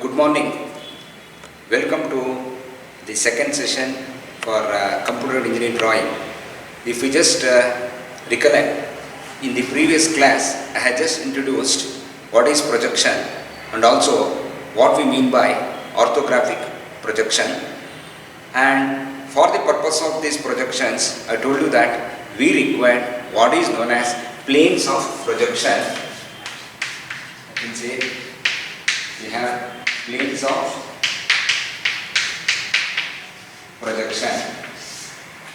Good morning. Welcome to the second session for computer engineering drawing. If we just recollect, in the previous class I had just introduced what is projection and also what we mean by orthographic projection. And for the purpose of these projections, I told you that we require what is known as planes of projection. I can say we have planes of projection,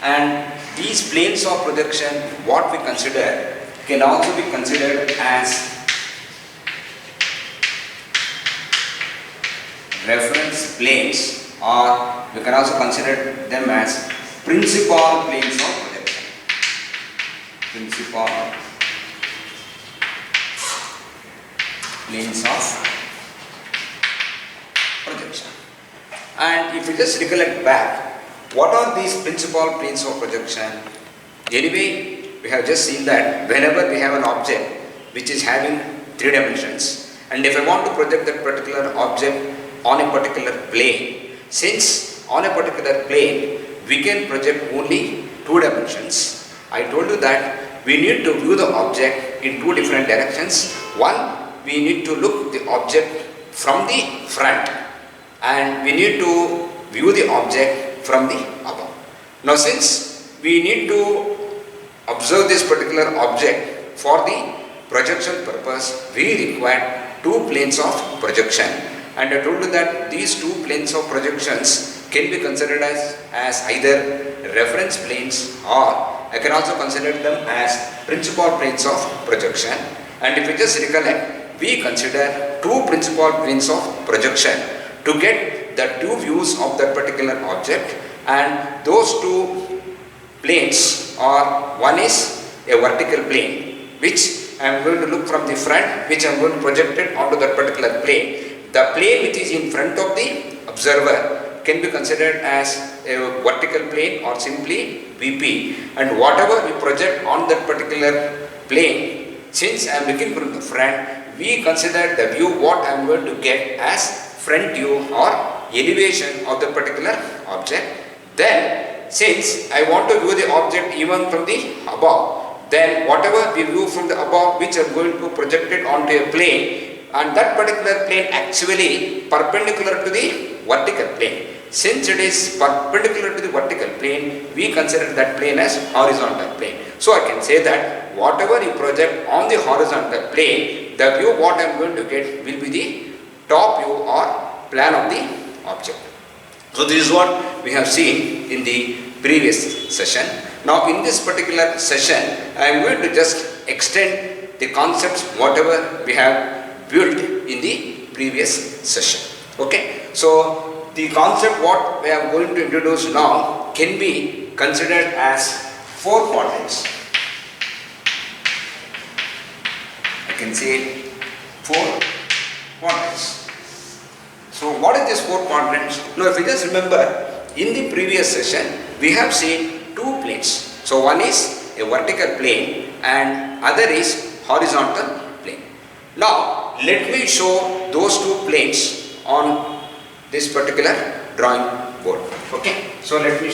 and these planes of projection, what we consider, can also be considered as reference planes, or we can also consider them as principal planes of projection. Principal planes of projection. And if you just recollect back, what are these principal planes of projection? Anyway, we have just seen that whenever we have an object which is having 3 dimensions, and if I want to project that particular object on a particular plane, since on a particular plane we can project only 2 dimensions, I told you that we need to view the object in 2 different directions. One, we need to look the object from the front, and we need to view the object from the above. Now, since we need to observe this particular object for the projection purpose, we require 2 planes of projection, and I told you that these 2 planes of projections can be considered as either reference planes, or I can also consider them as principal planes of projection. And if you just recollect, we consider 2 principal planes of projection to get the 2 views of that particular object, and those 2 planes are, one is a vertical plane which I am going to look from the front, which I am going to project it onto that particular plane. The plane which is in front of the observer can be considered as a vertical plane or simply VP, and whatever we project on that particular plane, since I am looking from the front, we consider the view what I am going to get as front view or elevation of the particular object. Then, since I want to view the object even from the above, then whatever we view from the above, which are going to project it onto a plane, and that particular plane actually perpendicular to the vertical plane. Since it is perpendicular to the vertical plane, we consider that plane as horizontal plane. So I can say that whatever you project on the horizontal plane, the view what I am going to get will be the top view or plan of the object. So this is what we have seen in the previous session. Now in this particular session, I am going to just extend the concepts whatever we have built in the previous session. Okay, so the concept what we are going to introduce now can be considered as 4 quadrants. I can say 4 quadrants. So what is this 4 quadrants? Now if you just remember, in the previous session we have seen 2 planes. So one is a vertical plane and other is horizontal plane. Now let me show those 2 planes on this particular drawing board. Okay, so let me.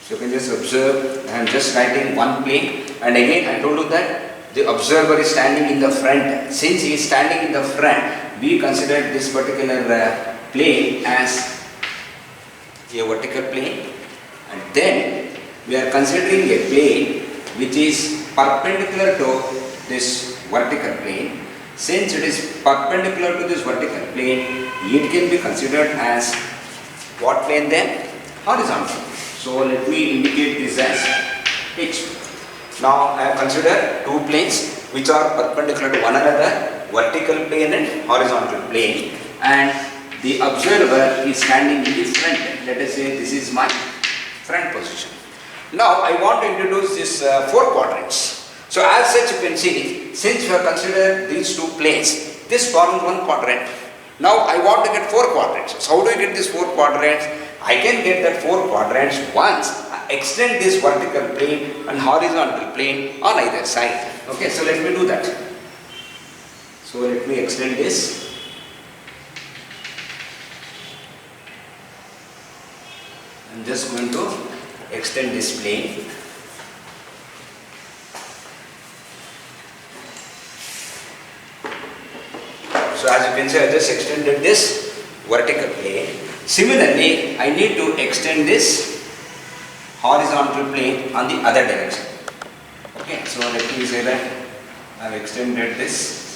So you can just observe, I am just writing one plane, and again I told you that the observer is standing in the front. Since he is standing in the front, we consider this particular plane as a vertical plane, and then we are considering a plane which is perpendicular to this vertical plane. Since it is perpendicular to this vertical plane, it can be considered as what plane then? Horizontal. So let me indicate this as H. Now I have considered 2 planes which are perpendicular to one another, vertical plane and horizontal plane, and the observer is standing in the front. Let us say this is my front position. Now I want to introduce these 4 quadrants. So as such you can see, since we have considered these 2 planes, this forms 1 quadrant. Now I want to get 4 quadrants. So how do I get these 4 quadrants? I can get that 4 quadrants once I extend this vertical plane and horizontal plane on either side. Okay, so let me do that. So let me extend this. I'm just going to extend this plane. So as you can see, I just extended this vertical plane. Similarly, I need to extend this horizontal plane on the other direction. Okay, so let me say that I have extended this.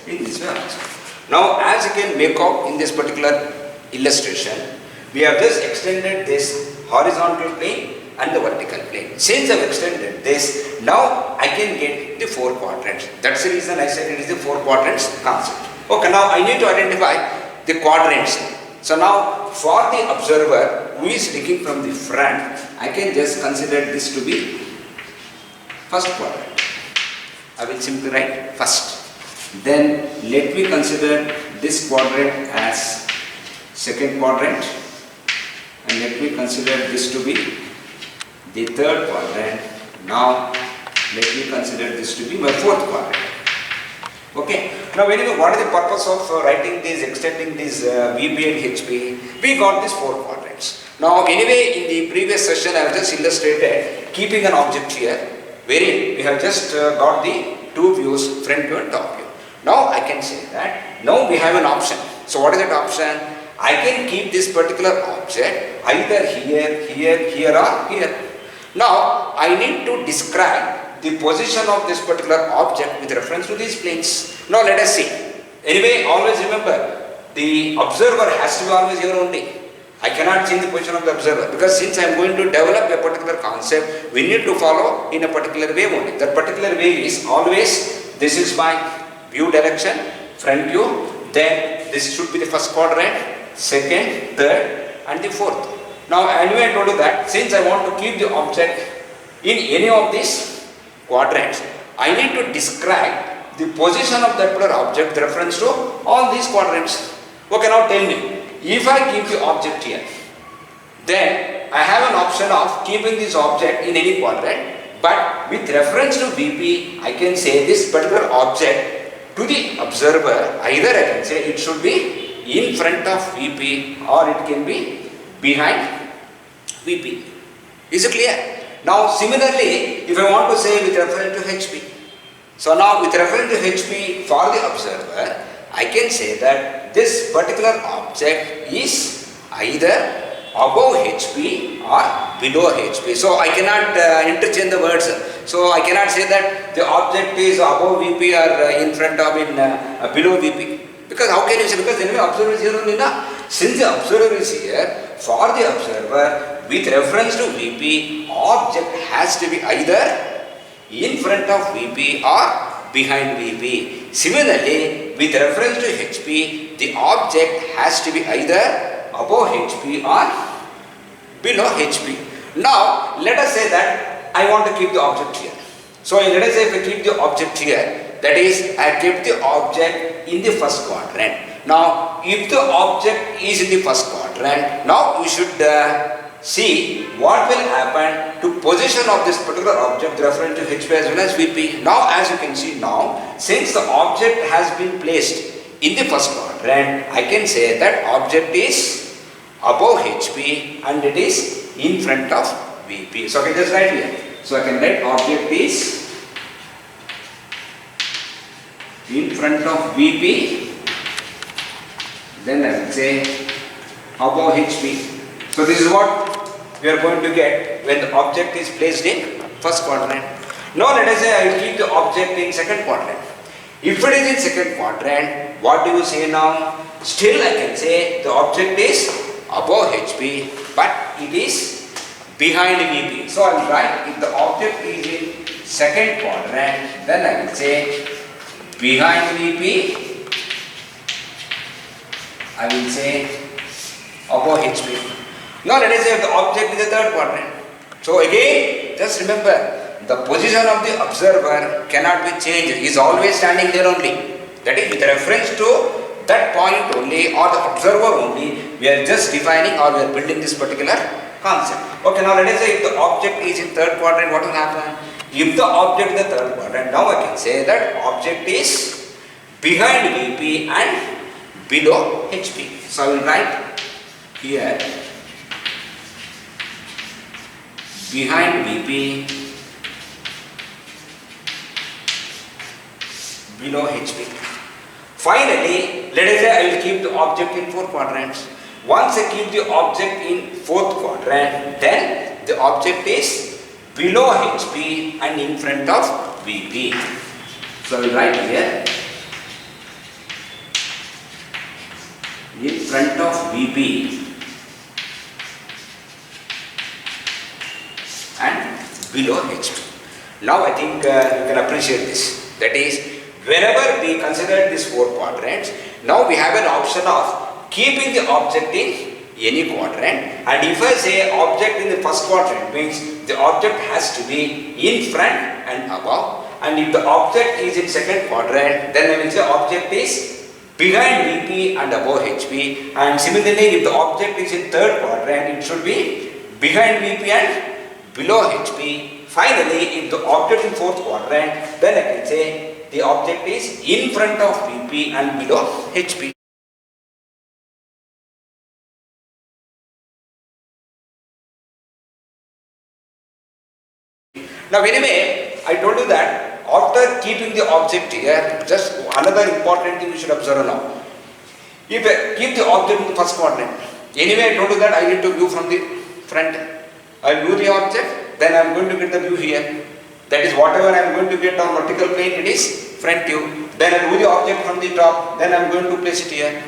In this way also. Now, as you can make out in this particular illustration, we have just extended this horizontal plane and the vertical plane. Since I have extended this, now I can get the 4 quadrants. That's the reason I said it is the 4 quadrants concept. Okay, now I need to identify the quadrants. So now for the observer who is looking from the front, I can just consider this to be first quadrant. I will simply write first. Then let me consider this quadrant as second quadrant, and let me consider this to be the third quadrant. Now let me consider this to be my fourth quadrant. Okay. Now when you know what is the purpose of writing this, extending this VP and HP, we got these 4 quadrants. Now anyway, in the previous session I have just illustrated keeping an object here, wherein we have just got the 2 views, front view and top view. Now I can say that now we have an option. So what is that option? I can keep this particular object either here, here or here. Now I need to describe the position of this particular object with reference to these planes. Now let us see. Anyway, always remember, the observer has to be always here only. I cannot change the position of the observer, because since I am going to develop a particular concept, we need to follow in a particular way only. That particular way is always, this is my view direction, front view, then this should be the first quadrant, second, third and the fourth. Now anyway I told you that since I want to keep the object in any of these quadrants, I need to describe the position of that particular object with reference to all these quadrants. Okay, now tell me, if I keep the object here, then I have an option of keeping this object in any quadrant, but with reference to VP, I can say this particular object to the observer, either I can say it should be in front of VP or it can be behind VP. Is it clear? Now similarly, if I want to say with reference to HP, so now with reference to HP for the observer, I can say that this particular object is either above HP or below HP. So I cannot interchange the words. So I cannot say that the object is above VP or in front of below VP. Because how can you say? Because anyway observer is here only now. Since the observer is here, for the observer with reference to VP, object has to be either in front of VP or behind VP. Similarly, with reference to HP, the object has to be either above HP or below HP. Now, let us say that I want to keep the object here. So, let us say if I keep the object here, that is, I kept the object in the first quadrant. Now, if the object is in the first quadrant, now we should see what will happen to position of this particular object referring to HP as well as VP. Now, as you can see now, since the object has been placed in the first quadrant, I can say that object is above HP and it is in front of VP. So, I can just write here. So, I can write object is in front of VP, then I will say above HP. So, this is what we are going to get when the object is placed in first quadrant. Now, let us say I keep the object in second quadrant. If it is in second quadrant, what do you say now? Still I can say the object is above HP, but it is behind VP. So, I will write if the object is in second quadrant, then I will say behind VP, I will say above HP. Now let us say if the object is the third quadrant. So again, just remember, the position of the observer cannot be changed. He is always standing there only. That is with reference to that point only or the observer only, we are just defining or we are building this particular concept. Okay, now let us say if the object is in third quadrant, what will happen? If the object is the third quadrant, now I can say that object is behind VP and below HP. So I will write here behind VP, below HP. Finally, let us say I will keep the object in fourth quadrant. Once I keep the object in fourth quadrant, then the object is below HP and in front of VP. So I will write here in front of VP and below HP. Now I think you can appreciate this. That is, whenever we consider these four quadrants, now we have an option of keeping the object in any quadrant, and if I say object in the first quadrant means the object has to be in front and above, and if the object is in second quadrant, then I will say object is behind VP and above HP, and similarly if the object is in third quadrant, it should be behind VP and below HP. Finally, if the object in fourth quadrant, then I can say the object is in front of VP and below HP. Now anyway, I told you that after keeping the object here, just another important thing we should observe now. If I keep the object in the first quadrant, anyway I told you that I need to view from the front. I will view the object, then I am going to get the view here. That is whatever I am going to get on vertical plane, it is front view. Then I will view the object from the top, then I am going to place it here.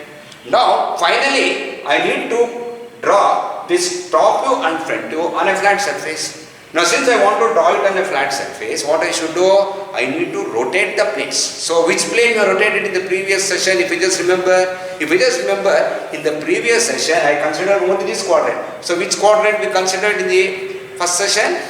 Now finally, I need to draw this top view and front view on a flat surface. Now since I want to draw it on a flat surface, what I should do? I need to rotate the planes. So which plane we rotated in the previous session? If you just remember, in the previous session I considered only this quadrant. So which quadrant we considered in the first session?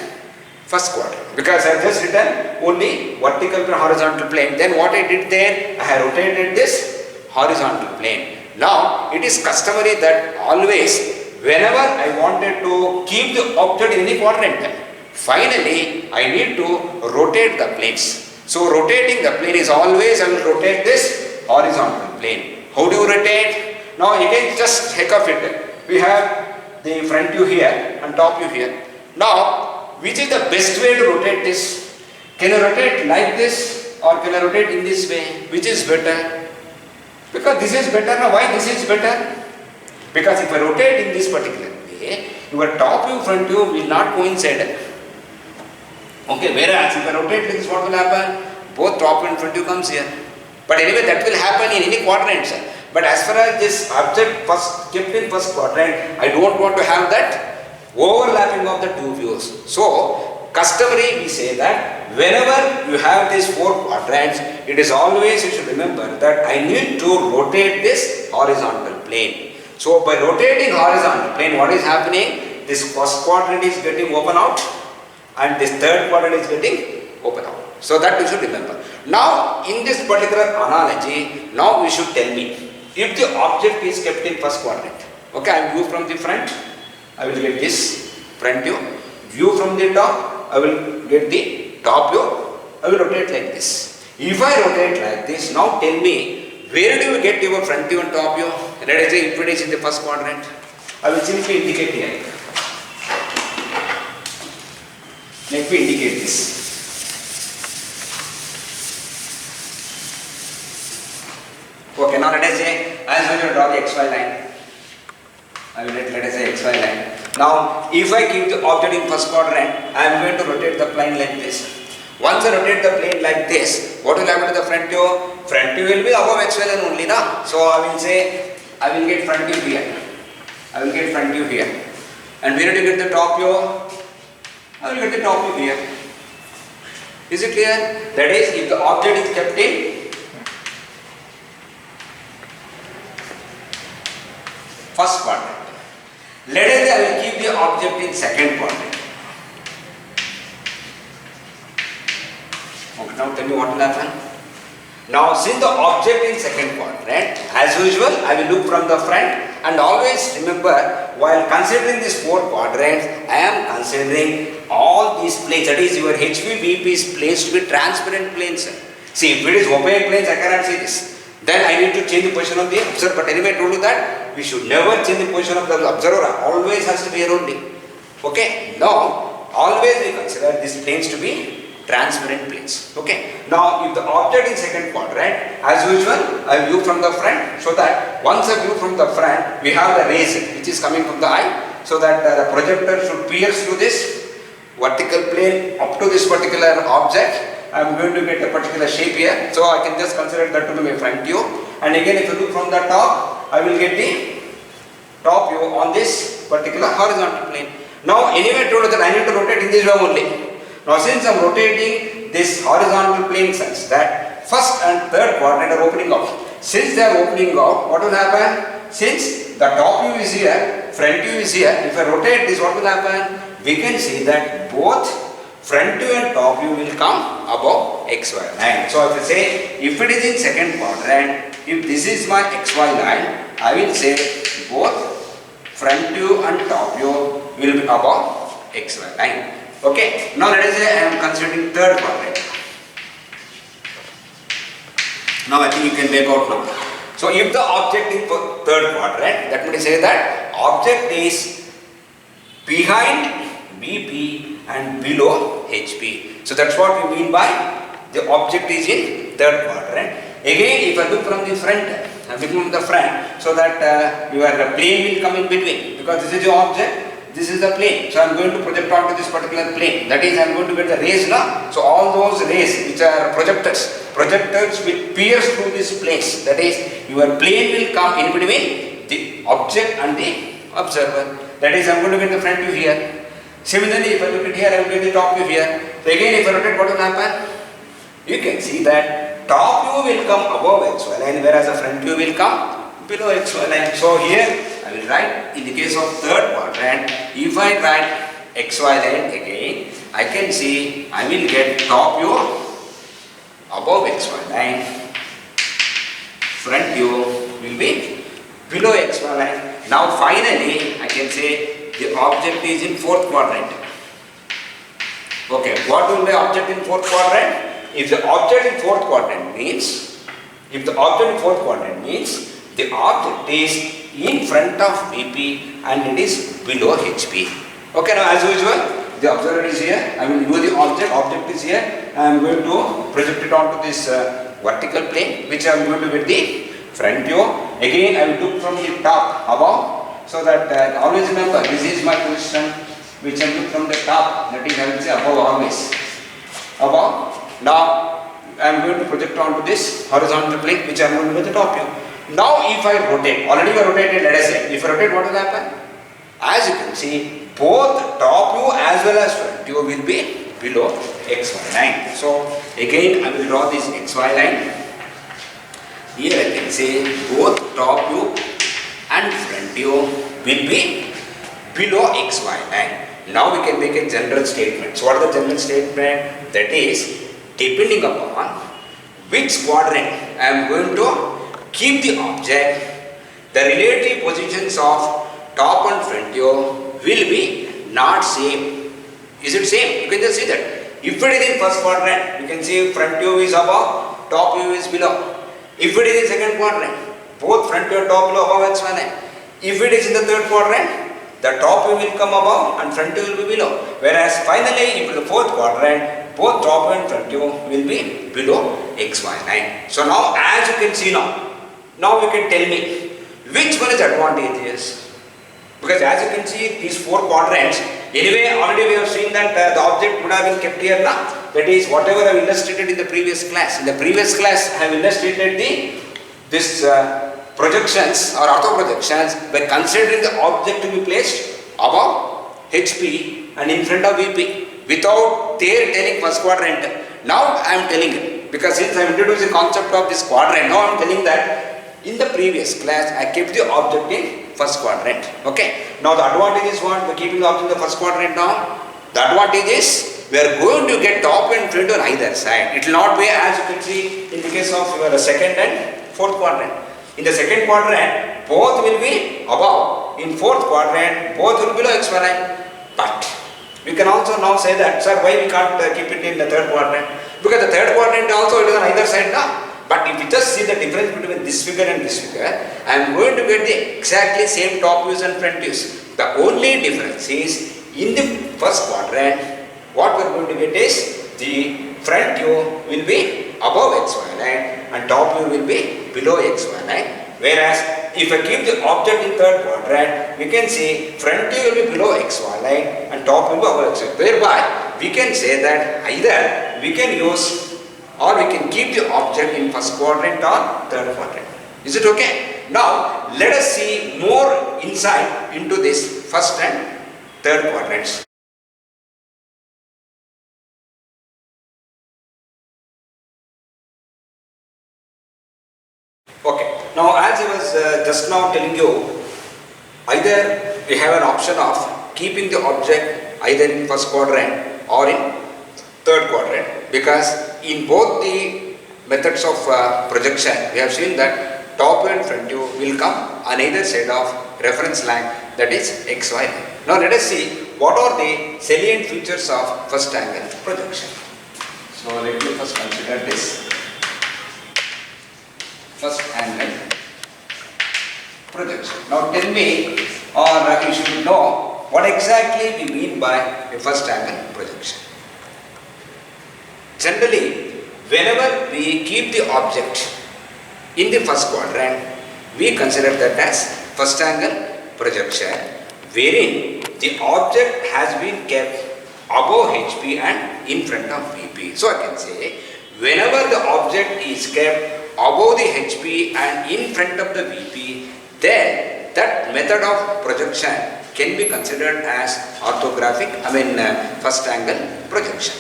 First quadrant. Because I have just written only vertical and horizontal plane. Then what I did there? I have rotated this horizontal plane. Now it is customary that always whenever I wanted to keep the object in any quadrant, finally I need to rotate the planes. So rotating the plane is always I will rotate this horizontal plane. How do you rotate? Now again just heck of it. We have the front view here and top view here. Now which is the best way to rotate this? Can I rotate like this or can I rotate in this way? Which is better? Because this is better. Now why this is better? Because if I rotate in this particular way, your top view, front view will not coincide. Okay, whereas if I rotate like this, what will happen? Both top and front view comes here. But anyway, that will happen in any quadrant. But as far as this object kept in first quadrant, I don't want to have that overlapping of the two views. So, customary we say that whenever you have these four quadrants, it is always, you should remember that I need to rotate this horizontal plane. So by rotating horizontal plane, what is happening? This first quadrant is getting open out and this third quadrant is getting open out. So that you should remember. Now in this particular analogy, now we should tell me if the object is kept in first quadrant. Okay, I view from the front, I will get this front view. View from the top, I will get the top view. I will rotate like this. If I rotate like this, now tell me, where do you get your front view and top view? Let us say if it is in the first quadrant. I will simply indicate here. Let me indicate this. Okay, now let us say, as I will draw the XY line. I will let us say XY line. Now, if I keep the object in first quadrant, I am going to rotate the plane like this. Once I rotate the plane like this, what will happen to the front view? Front view will be above XY line only, na? So I will say, I will get front view here. I will get front view here. And where do you get the top view? I will get the top view here. Is it clear? That is, if the object is kept in first quadrant. Let us say I will keep the object in second quadrant. Okay, now tell me what will happen. Now since the object in second quadrant, as usual I will look from the front, and always remember while considering these four quadrants, I am considering all these planes, that is your HV, VP is placed to be transparent planes. See, if it is opaque planes, I cannot see this. Then I need to change the position of the observer. But anyway, I told you that we should never change the position of the observer, always has to be here only. Okay, now always we consider these planes to be transparent planes. Okay, now if the object in second quadrant, as usual I view from the front, so that once I view from the front, we have the rays which is coming from the eye, so that the projector should pierce through this vertical plane up to this particular object. I am going to get a particular shape here, so I can just consider that to be my front view. And again, if you look from the top, I will get the top view on this particular horizontal plane. Now anyway I told you that I need to rotate in this way only. Now since I am rotating this horizontal plane such that first and third quadrant are opening out. Since they are opening out, what will happen? Since the top view is here, front view is here, if I rotate this, what will happen? We can see that both front view and top view will come above XY line. So if I say, if it is in second quadrant, if this is my XY line, I will say both front view and top view will be above XY line. Okay, now let us say I am considering third quadrant. Now I think you can make out now. So if the object in third quadrant, that means say that object is behind BP and below HP. So that's what we mean by the object is in third quadrant. Again, if I look from the front, so that your plane will come in between, because this is the object. This is the plane, so I am going to project onto this particular plane. That is, I am going to get the rays now. So all those rays which are projectors will pierce through this place. That is, your plane will come in between the object and the observer. That is, I am going to get the front view here. Similarly, if I look at here, I will get the top view here. So again, if I rotate, what will happen? You can see that top view will come above XY line, whereas the front view will come below XY line. So here I will write, in the case of third quadrant, if I write XY line again, I can see I will get top view above XY line, front view will be below XY line. Now finally, I can say the object is in fourth quadrant. Okay, what will be object in fourth quadrant? If the object in fourth quadrant means, the object is in front of VP and it is below HP. Okay, now as usual, the observer is here, I will use the object is here, I am going to project it onto this vertical plane, which I am going to get the front view. Again, I will look from the top above, so that always remember, this is my position, which I look from the top, that is, I will say above always. Above. Now, I am going to project onto this horizontal plane, which I am going to get the top view. Now if I rotate, already I rotated, let us say, if I rotate, what will happen? As you can see, both top view as well as front view will be below XY line. So again, I will draw this XY line. Here I can say both top view and front view will be below XY line. Now we can make a general statement. So what is the general statement? That is, depending upon which quadrant I am going to keep the object, the relative positions of top and front view will be not same. Is it same? You can just see that. If it is in first quadrant, you can see front view is above, top view is below. If it is in second quadrant, both front view and top view above XY line. If it is in the third quadrant, the top view will come above and front view will be below. Whereas finally, if it is the fourth quadrant, both top view and front view will be below XY line. So now, as you can see now you can tell me which one is advantageous. Because as you can see, these four quadrants, anyway, already we have seen that the object would have been kept here now. That is, whatever I have illustrated in the previous class. In the previous class, I have illustrated this projections or ortho projections by considering the object to be placed above HP and in front of VP without their telling first quadrant. Now I am telling it, because since I have introduced the concept of this quadrant, now I am telling that in the previous class I kept the object in first quadrant. Okay. Now the advantage is what? By keeping the object in the first quadrant now, the advantage is we are going to get top and front on either side. It will not be as you can see in the case of your second and fourth quadrant. In the second quadrant, both will be above. In fourth quadrant, both will be below xy line. But we can also now say that, sir, why we can't keep it in the third quadrant? Because the third quadrant also it is on either side now. But if you just see the difference between this figure and this figure, I am going to get the exactly same top views and front views. The only difference is in the first quadrant, what we are going to get is the front view will be above xy line and top view will be below xy line. Whereas if I keep the object in third quadrant, we can see front view will be below xy line and top will be above xy line. Thereby, we can say that either we can use or we can keep the object in first quadrant or third quadrant. Is it okay? Now, let us see more insight into this first and third quadrants. Okay, now as I was just now telling you, either we have an option of keeping the object either in first quadrant or in third quadrant, because in both the methods of projection, we have seen that top and front view will come on either side of reference line, that is xy line. Now let us see what are the salient features of first angle projection. So let me first consider this first angle projection. Now tell me, or you should know what exactly we mean by a first angle projection. Generally, whenever we keep the object in the first quadrant, we consider that as first angle projection, wherein the object has been kept above HP and in front of VP. So I can say, whenever the object is kept above the HP and in front of the VP, then that method of projection can be considered as first angle projection.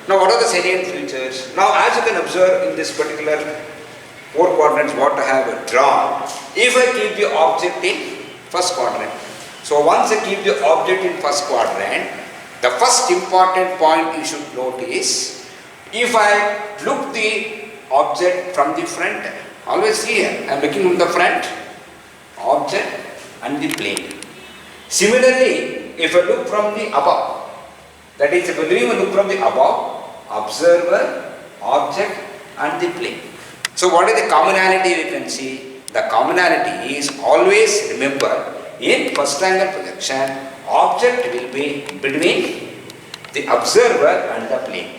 Now what are the salient features? Now as you can observe in this particular four quadrants what I have drawn, if I keep the object in first quadrant, so once I keep the object in first quadrant, the first important point you should note is, if I look the object from the front, always here I am looking from the front, object and the plane. Similarly, if I look from the above, that is if I look from the above, observer, object and the plane. So what is the commonality we can see? The commonality is, always remember, in first angle projection, object will be between the observer and the plane,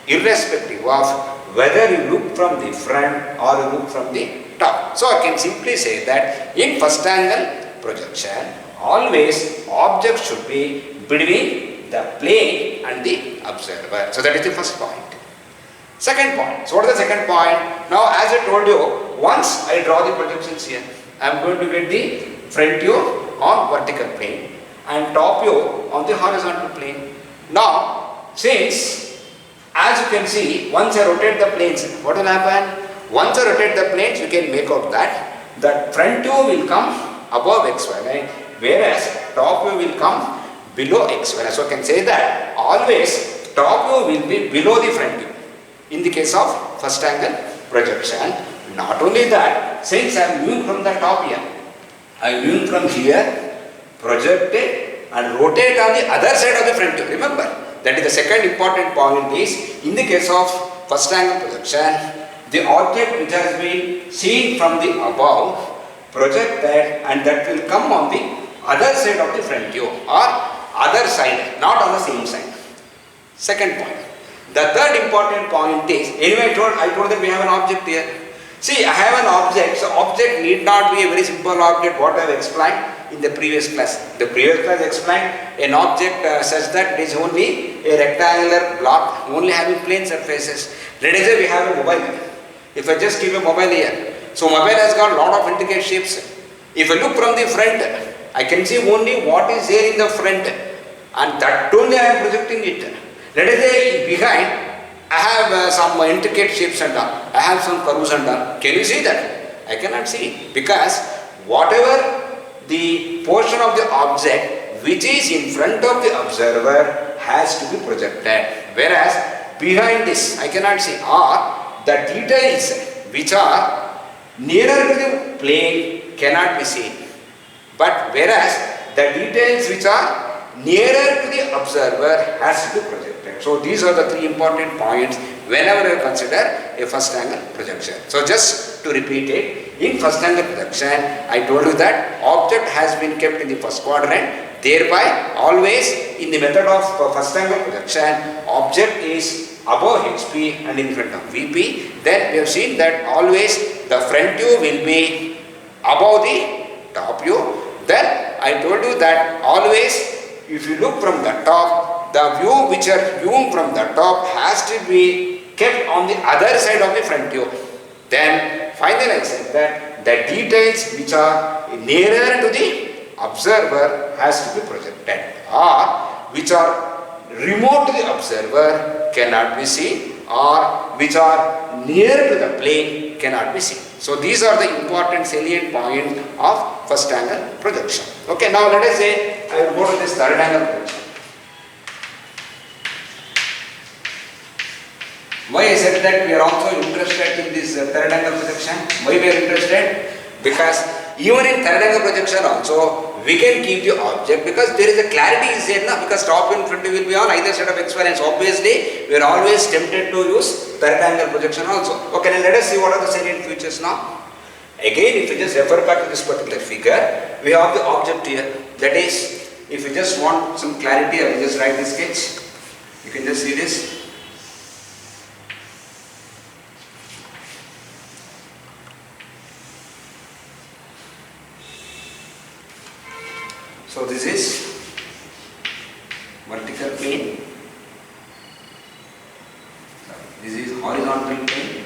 irrespective of whether you look from the front or you look from the top. So I can simply say that in first angle projection, always object should be between the plane and the observer. So that is the first point. Second point. So what is the second point? Now as I told you, once I draw the projections here, I am going to get the front view on vertical plane and top view on the horizontal plane. Now since, as you can see, once I rotate the planes, what will happen? Once I rotate the planes, you can make out that the front view will come above xy line, whereas top view will come below xy line. So I can say that always top view will be below the front view in the case of first angle projection. Not only that, since I am viewing from the top here, I am viewing from here, project it and rotate on the other side of the front view. Remember, that is the second important point is, in the case of first angle projection, the object which has been seen from the above, projected, and that will come on the other side of the front view or other side, not on the same side. Second point. The third important point is, anyway I told that we have an object here. See, I have an object, so object need not be a very simple object, what I have explained in the previous class. The previous class explained an object such that it is only a rectangular block, only having plane surfaces. Let us say we have a mobile. If I just keep a mobile here, so mobile has got a lot of intricate shapes. If I look from the front, I can see only what is there in the front, and that only I am projecting it. Let us say behind, I have some intricate shapes and all. I have some curves and all. Can you see that? I cannot see, because whatever the portion of the object which is in front of the observer has to be projected. Whereas behind this, I cannot see, or the details which are nearer to the plane cannot be seen. But whereas the details which are nearer to the observer has to be projected. So these are the three important points whenever you consider a first angle projection. So just to repeat it, in first angle projection, I told you that object has been kept in the first quadrant, thereby always in the method of first angle projection, object is above HP and in front of VP. Then we have seen that always the front view will be above the top view. Then I told you that always if you look from the top, the view which are viewing from the top has to be kept on the other side of the front view. Then finally I said that the details which are nearer to the observer has to be projected, or which are remote to the observer cannot be seen, or which are near to the plane cannot be seen. So these are the important salient points of first angle projection. Okay, now let us say I will go to this third angle projection. Why I said that we are also interested in this third angle projection? Why we are interested? Because even in third angle projection also we can keep the object, because there is a clarity is there now, because top and front will be on either side of x, y, and so obviously we are always tempted to use third angle projection also. Okay, now let us see what are the salient features now. Again, if you just refer back to this particular figure, we have the object here. That is, if you just want some clarity, I will just write this sketch. You can just see this. So this is vertical plane, this is horizontal plane,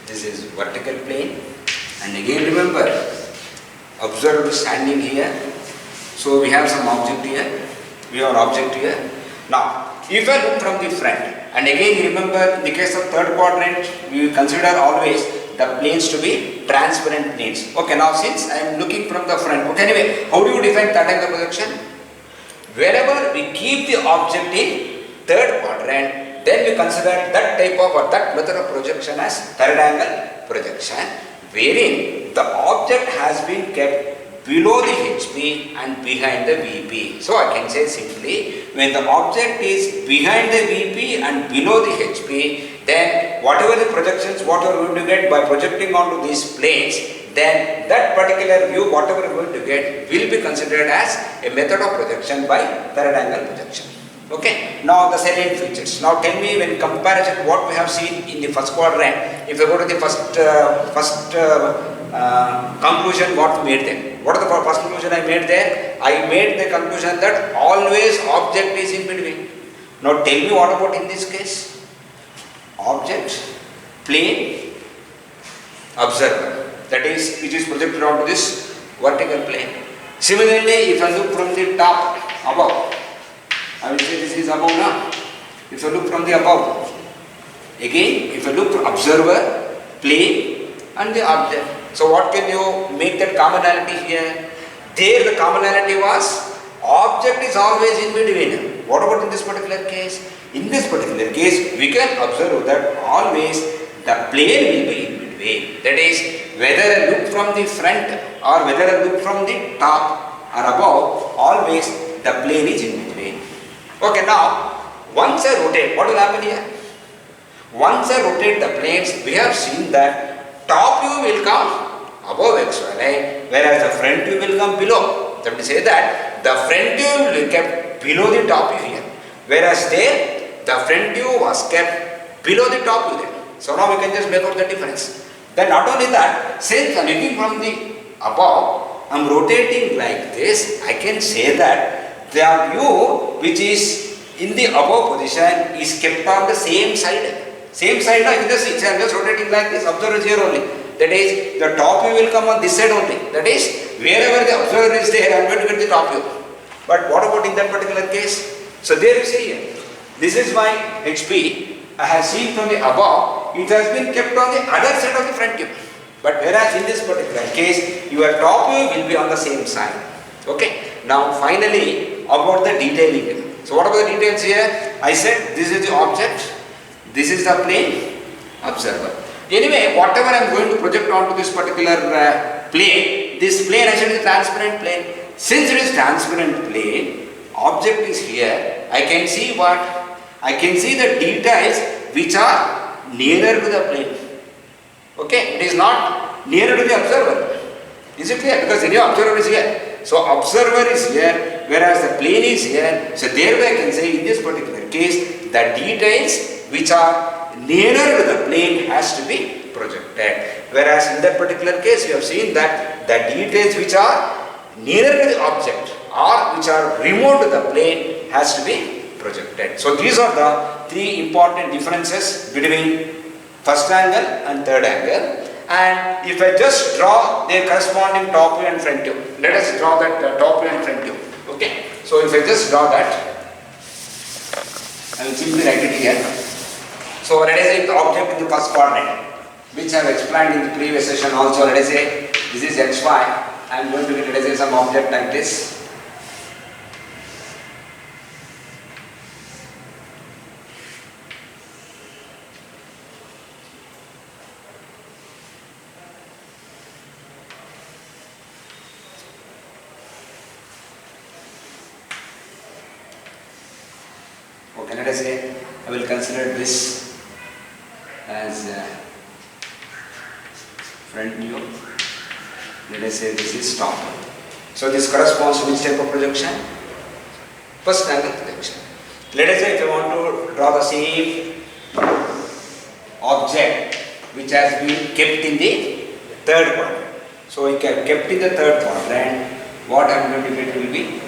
this is vertical plane, and again remember, observer is standing here, so we have some object here, we have an object here. Now, if I look from the front, and again remember in the case of third quadrant, we consider always the planes to be transparent planes. Okay, now since I am looking from the front, okay, anyway, how do you define third angle projection? Wherever we keep the object in third quadrant, then we consider that type of or that method of projection as third angle projection, wherein the object has been kept below the HP and behind the VP. So I can say simply, when the object is behind the VP and below the HP, then whatever the projections, whatever we are going to get by projecting onto these planes, then that particular view, whatever we are going to get, will be considered as a method of projection by third angle projection. Okay, now the salient features. Now tell me, when comparison what we have seen in the first quadrant, if you go to the first conclusion, what we made there? What is the first conclusion I made there? I made the conclusion that always object is in between. Now tell me, what about in this case? Object, plane, observer, that is, which is projected onto this vertical plane. Similarly, if I look from the top above, I will say this is above now. If I look from the above, again, if I look from observer, plane, and the object. So what can you make that commonality here? There the commonality was object is always in between. What about in this particular case? In this particular case, we can observe that always the plane will be in between. That is, whether I look from the front or whether I look from the top or above, always the plane is in between. Okay, now, once I rotate, what will happen here? Once I rotate the planes, we have seen that top view will come above XY line, whereas the front view will come below. That will say that the front view will be kept below the top view here, whereas there the front view was kept below the top view there. So now we can just make out the difference. Then not only that, since I am looking from the above, I am rotating like this, I can say that the view which is in the above position is kept on the same side. Same side now, you can just see, I am just rotating like this, observer is here only. That is, the top view will come on this side only. That is, wherever the observer is there, I am going to get the top view. But what about in that particular case? So there you see here, this is my HP. I have seen from the above, it has been kept on the other side of the front view. But whereas in this particular case, your top view will be on the same side. Okay. Now finally about the detailing. So what are the details here? I said this is the object, this is the plane, observer. Anyway, whatever I am going to project onto this particular plane, this plane I said is a transparent plane. Since it is transparent plane, object is here. I can see what? I can see the details which are nearer to the plane. Okay, it is not nearer to the observer. Is it clear? Because any observer is here. So observer is here, whereas the plane is here. So thereby I can say in this particular case, the details which are nearer to the plane has to be projected. Whereas in that particular case, we have seen that the details which are nearer to the object or which are remote to the plane has to be projected. So these are the three important differences between first angle and third angle. And if I just draw their corresponding top view and front view, let us draw that top view and front view. Okay. So if I just draw that, I will simply write it here. So let us say the object in the first quadrant, which I have explained in the previous session also. Let us say this is xy. I am going to get, let us say, some object like this. Okay, let us say I will consider this as front view. Let us say this is top. So this corresponds to which type of projection? First angle projection. Let us say if I want to draw the same object which has been kept in the third quadrant. So I kept in the third quadrant, what I am going to get will be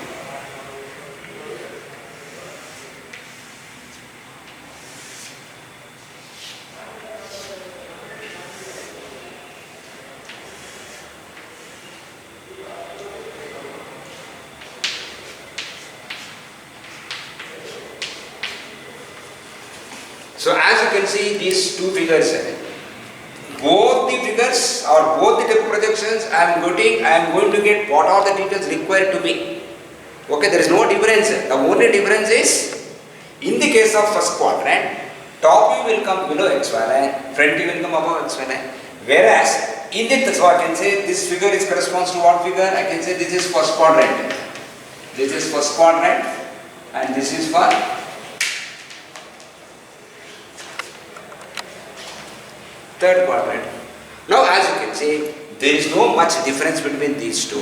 so as you can see these two figures, both the figures or both the type of projections I am going to get what are the details required to me. Okay, there is no difference. The only difference is in the case of first quadrant, top view will come below xy line, front view will come above xy line. Whereas in the, so I can say this figure is corresponds to what figure? I can say this is first quadrant. This is first quadrant and this is for third quadrant. Now as you can see, there is no much difference between these two.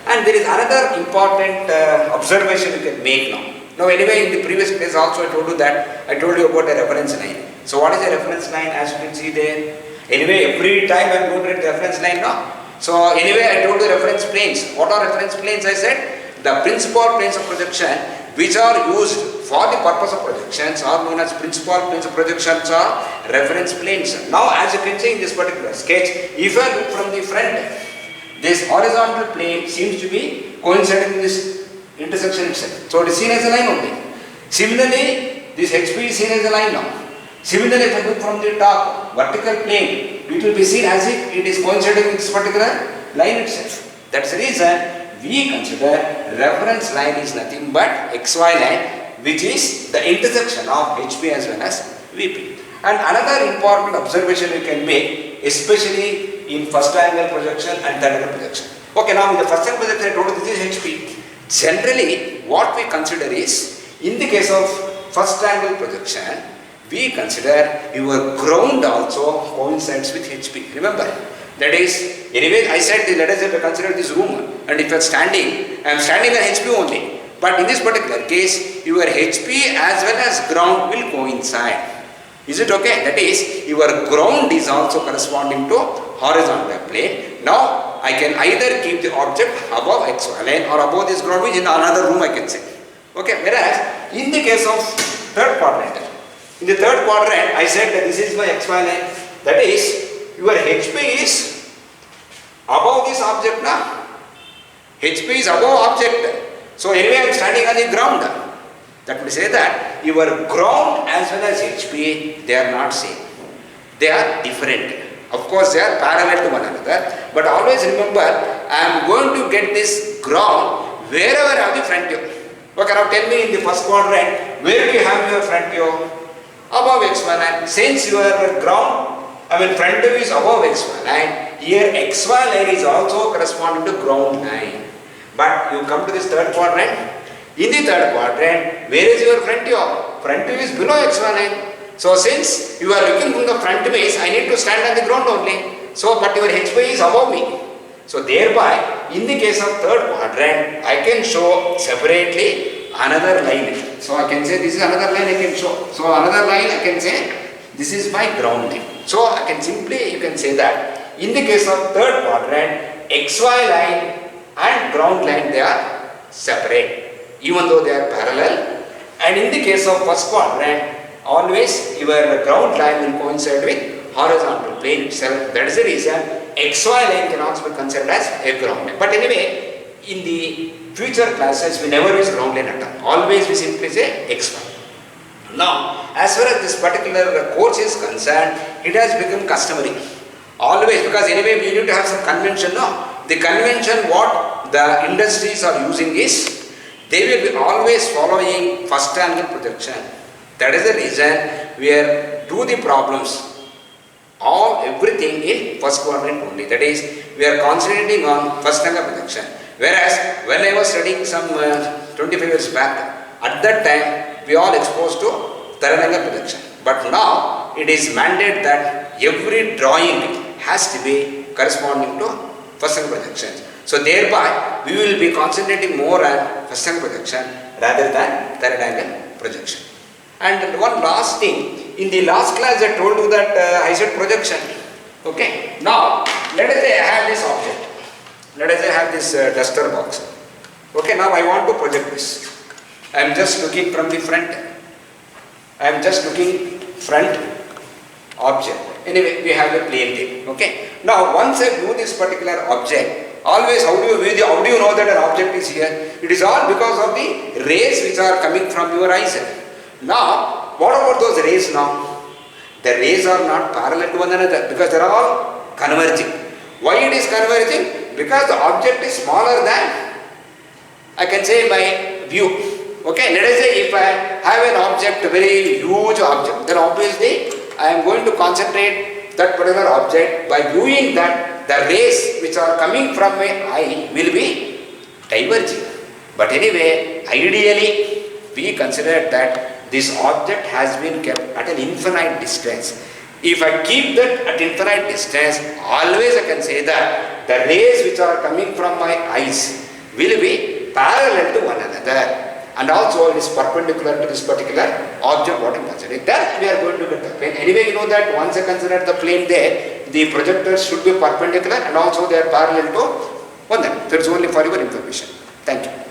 And there is another important observation you can make now. Now anyway, in the previous class also I told you about a reference line. So what is a reference line? As you can see there. Anyway, every time I am going to get the reference line now. So anyway, I told you reference planes. What are reference planes? I said the principal planes of projection which are used for the purpose of projections are known as principal planes of projections or reference planes. Now as you can see in this particular sketch, if I look from the front, this horizontal plane seems to be coinciding with this intersection itself. So it is seen as a line only. Similarly, this HP is seen as a line now. Similarly, if I look from the top vertical plane, it will be seen as if it is coinciding with this particular line itself. That's the reason we consider reference line is nothing but XY line, which is the intersection of HP as well as VP. And another important observation you can make, especially in first angle projection and third angle projection. Okay, now in the first angle projection I told you this is HP. Generally, what we consider is, in the case of first angle projection, we consider your ground also coincides with HP. Remember, that is, anyway, I said, let us consider this room, and if you are standing, I am standing on HP only. But in this particular case, your HP as well as ground will coincide. Is it okay? That is, your ground is also corresponding to horizontal plane. Now, I can either keep the object above XY line or above this ground, which in another room I can say. Okay, whereas in the case of third quadrant, in the third quadrant, I said that this is my XY line. That is, your HP is above this object now. HP is above object. So anyway, I am standing on the ground. That will say that your ground as well as HP, they are not same. They are different. Of course, they are parallel to one another. But always remember, I am going to get this ground wherever have the front view. Okay, now tell me in the first quadrant, where do you have your front view? Above x1 line. Since your front view is above x1 line, here xy line is also corresponding to ground line. But you come to this third quadrant. In the third quadrant, where is your front view? Front view is below x1 line. So since you are looking from the front base, I need to stand on the ground only. So, but your HY is above me. So thereby, in the case of third quadrant, I can show separately another line. So I can say this is another line I can show. So another line I can say this is my ground line. So I can simply, you can say that in the case of third quadrant, XY line and ground line, they are separate, even though they are parallel. And in the case of first quadrant, always your ground line will coincide with horizontal plane itself. That is the reason XY line can also be considered as a ground line. But anyway, in the future classes, we never use ground line at all. Always we simply say XY. Now, as far as this particular course is concerned, it has become customary. Always, because anyway we need to have some convention now. The convention what the industries are using is, they will be always following first angle projection. That is the reason we do the problems everything in first quadrant only. That is, we are concentrating on first angle projection. Whereas when I was studying some 25 years back, at that time we all exposed to third angle projection. But now it is mandated that every drawing has to be corresponding to first angle projections. So thereby we will be concentrating more on first angle projection rather than third angle projection. And one last thing, in the last class I told you that I said projection. Okay, now let us say I have this object. Let us say I have this duster box. Okay, now I want to project this. I am just looking from the front. I am just looking front object. Anyway, we have a plane thing. Okay, now once I view this particular object, always how do you know that an object is here? It is all because of the rays which are coming from your eyes. Now, what about those rays now? The rays are not parallel to one another because they are all converging. Why it is converging? Because the object is smaller than, I can say, my view. Okay, let us say if I have an object, a very huge object, then obviously I am going to concentrate that particular object. By viewing that, the rays which are coming from my eye will be diverging. But anyway, ideally, we consider that this object has been kept at an infinite distance. If I keep that at infinite distance, always I can say that the rays which are coming from my eyes will be parallel to one another. And also it is perpendicular to this particular object what I am considering. Then we are going to get the plane. Anyway, you know that once I consider the plane there, the projectors should be perpendicular and also they are parallel to one another. That is only for your information. Thank you.